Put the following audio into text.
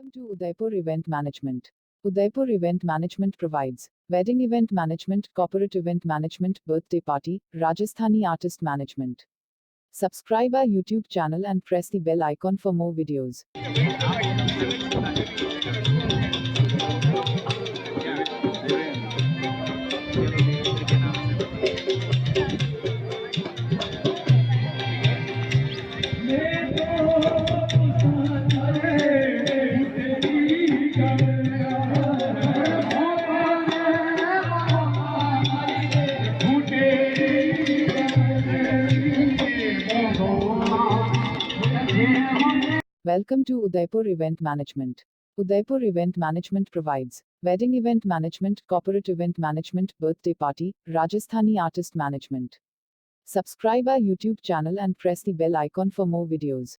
Welcome to Udaipur Event Management. Udaipur Event Management provides wedding event management, corporate event management, birthday party, Rajasthani artist management. Subscribe our YouTube channel and press the bell icon for more videos. Welcome to Udaipur Event Management. Udaipur Event Management provides wedding event management, corporate event management, birthday party, Rajasthani artist management. Subscribe our YouTube channel and press the bell icon for more videos.